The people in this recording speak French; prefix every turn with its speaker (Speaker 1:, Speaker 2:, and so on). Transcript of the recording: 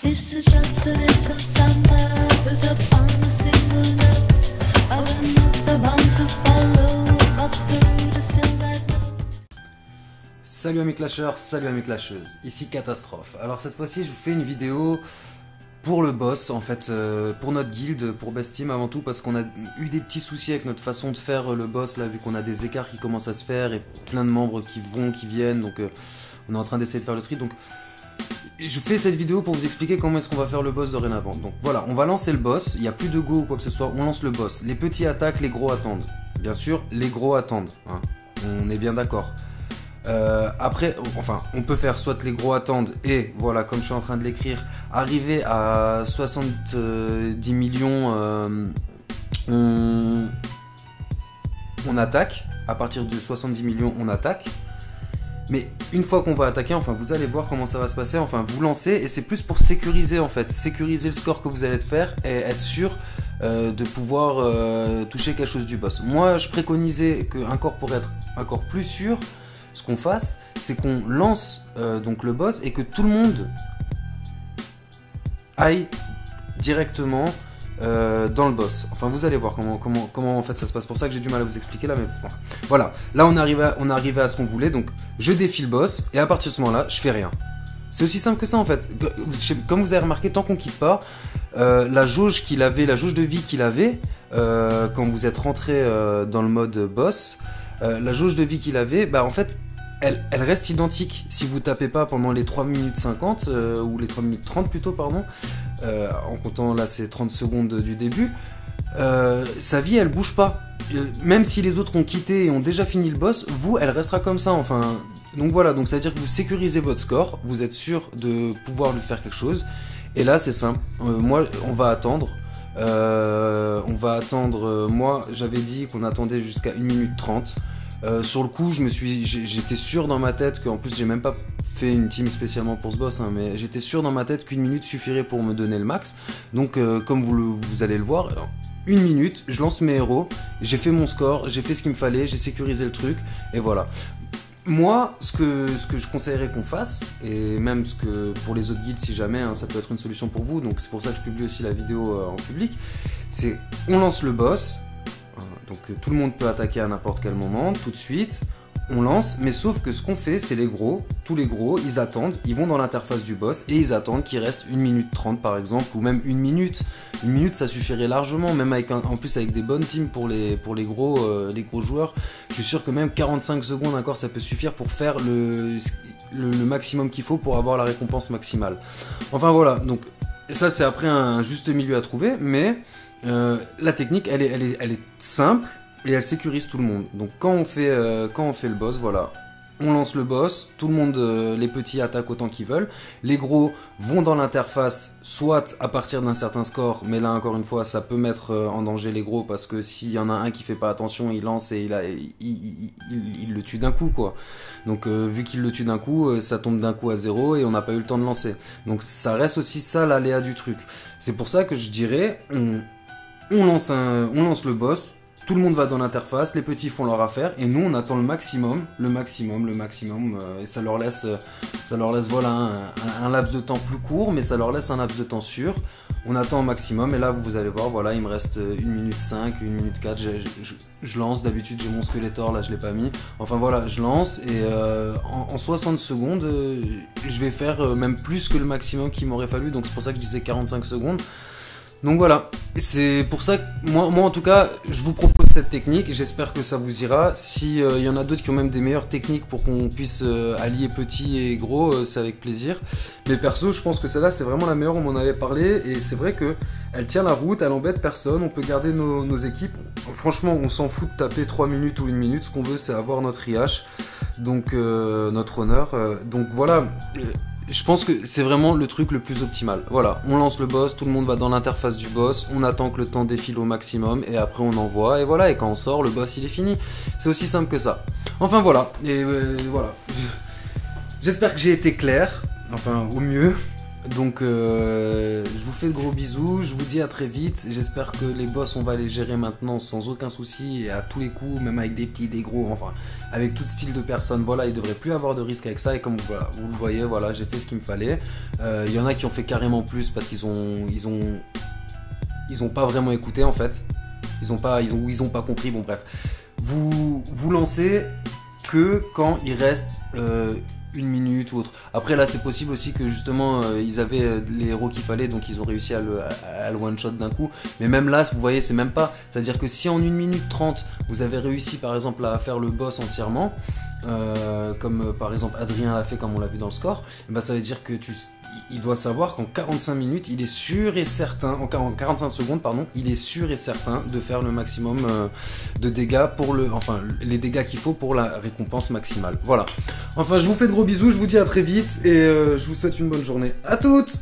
Speaker 1: This is just a little samba with a on a single note. Other notes are bound to follow, but the road is still that note.
Speaker 2: Salut amis clasheurs, salut amis clasheuses, ici Catastrophe. Alors cette fois-ci je vous fais une vidéo pour le boss en fait, pour notre guilde, pour Best Team avant tout, parce qu'on a eu des petits soucis avec notre façon de faire le boss là, vu qu'on a des écarts qui commencent à se faire et plein de membres qui vont, qui viennent, donc on est en train d'essayer de faire le tri. Donc je fais cette vidéo pour vous expliquer comment est-ce qu'on va faire le boss dorénavant. Donc voilà, on va lancer le boss, il n'y a plus de go ou quoi que ce soit, on lance le boss. Les petits attaquent, les gros attendent. Bien sûr, les gros attendent, hein. On est bien d'accord. Après, enfin, on peut faire soit les gros attendent et voilà, comme je suis en train de l'écrire, arriver à 70 millions, on attaque. À partir de 70 millions, on attaque. Mais une fois qu'on va attaquer, enfin, vous allez voir comment ça va se passer. Enfin, vous lancez et c'est plus pour sécuriser en fait, sécuriser le score que vous allez faire et être sûr de pouvoir toucher quelque chose du boss. Moi, je préconisais que pour être encore plus sûr, ce qu'on fasse, c'est qu'on lance donc le boss et que tout le monde aille directement dans le boss. Enfin, vous allez voir comment en fait ça se passe. Pour ça que j'ai du mal à vous expliquer là, mais bon. Voilà. Là, on est arrivé à ce qu'on voulait. Donc, je défie le boss et à partir de ce moment-là, je fais rien. C'est aussi simple que ça en fait. Comme vous avez remarqué, tant qu'on quitte pas, la jauge qu'il avait, la jauge de vie qu'il avait, quand vous êtes rentré dans le mode boss, la jauge de vie qu'il avait, bah en fait, elle reste identique si vous tapez pas pendant les 3 minutes 50 ou les 3 minutes 30 plutôt, pardon, en comptant là ces 30 secondes du début. Sa vie elle bouge pas, même si les autres ont quitté et ont déjà fini le boss, vous elle restera comme ça. Enfin, donc voilà, donc ça veut dire que vous sécurisez votre score, vous êtes sûr de pouvoir lui faire quelque chose. Et là c'est simple, moi on va attendre. Moi j'avais dit qu'on attendait jusqu'à 1 minute 30. Sur le coup, j'étais sûr dans ma tête qu'en plus j'ai même pas fait une team spécialement pour ce boss, hein, mais j'étais sûr dans ma tête qu'une minute suffirait pour me donner le max. Donc, comme vous allez le voir, 1 minute, je lance mes héros, j'ai fait mon score, j'ai fait ce qu'il me fallait, j'ai sécurisé le truc, et voilà. Moi, ce que je conseillerais qu'on fasse, et même ce que pour les autres guildes, si jamais, hein, ça peut être une solution pour vous, donc c'est pour ça que je publie aussi la vidéo en public, c'est on lance le boss. Donc tout le monde peut attaquer à n'importe quel moment, tout de suite, on lance, mais sauf que ce qu'on fait, c'est les gros, tous les gros, ils attendent, ils vont dans l'interface du boss et ils attendent qu'il reste 1 minute 30 par exemple, ou même 1 minute. 1 minute ça suffirait largement, même avec en plus avec des bonnes teams pour les gros joueurs, je suis sûr que même 45 secondes encore ça peut suffire pour faire le maximum qu'il faut pour avoir la récompense maximale. Enfin voilà, donc ça c'est après un juste milieu à trouver, mais la technique elle est simple et elle sécurise tout le monde. Donc quand on fait le boss, voilà, on lance le boss, tout le monde, les petits attaquent autant qu'ils veulent, les gros vont dans l'interface soit à partir d'un certain score, mais là encore une fois ça peut mettre en danger les gros parce que s'il y en a un qui fait pas attention, il lance et il le tue d'un coup quoi. Donc vu qu'il le tue d'un coup, ça tombe d'un coup à 0 et on n'a pas eu le temps de lancer. Donc ça reste aussi ça l'aléa du truc. C'est pour ça que je dirais on lance le boss, tout le monde va dans l'interface, les petits font leur affaire et nous on attend le maximum, et ça leur laisse voilà un laps de temps plus court, mais ça leur laisse un laps de temps sûr. On attend au maximum et là vous allez voir, voilà, il me reste 1 minute 5, 1 minute 4, je lance, d'habitude j'ai mon Skeletor, là je l'ai pas mis, enfin voilà, je lance et en 60 secondes je vais faire même plus que le maximum qu'il m'aurait fallu, donc c'est pour ça que je disais 45 secondes. Donc voilà, c'est pour ça que moi en tout cas, je vous propose cette technique, j'espère que ça vous ira. Si y en a d'autres qui ont même des meilleures techniques pour qu'on puisse allier petit et gros, c'est avec plaisir. Mais perso, je pense que celle-là, c'est vraiment la meilleure, on m'en avait parlé, et c'est vrai que elle tient la route, elle embête personne, on peut garder nos équipes. Franchement, on s'en fout de taper 3 minutes ou 1 minute, ce qu'on veut c'est avoir notre IH, donc notre honneur. Donc voilà. Je pense que c'est vraiment le truc le plus optimal. Voilà, on lance le boss, tout le monde va dans l'interface du boss, on attend que le temps défile au maximum et après on envoie et voilà, et quand on sort, le boss il est fini. C'est aussi simple que ça. Enfin voilà, et voilà. J'espère que j'ai été clair, enfin au mieux. Donc je vous fais de gros bisous, je vous dis à très vite. J'espère que les boss on va les gérer maintenant sans aucun souci et à tous les coups, même avec des petits, des gros, enfin avec tout style de personnes. Voilà, il devrait plus avoir de risque avec ça. Et comme voilà, vous le voyez, voilà, j'ai fait ce qu'il me fallait. Il y en a qui ont fait carrément plus parce qu'ils ont pas vraiment écouté en fait. Ils ont pas compris. Bon bref, vous lancez que quand il reste 1 minute ou autre. Après là c'est possible aussi que justement ils avaient les héros qu'il fallait, donc ils ont réussi à le one shot d'un coup. Mais même là vous voyez c'est même pas, c'est à dire que si en 1 minute 30 vous avez réussi par exemple à faire le boss entièrement, comme par exemple Adrien l'a fait comme on l'a vu dans le score, et ben ça veut dire que il doit savoir qu'en 45 minutes, il est sûr et certain, en 45 secondes, pardon, il est sûr et certain de faire le maximum de dégâts les dégâts qu'il faut pour la récompense maximale. Voilà. Enfin, je vous fais de gros bisous, je vous dis à très vite et je vous souhaite une bonne journée. À toutes!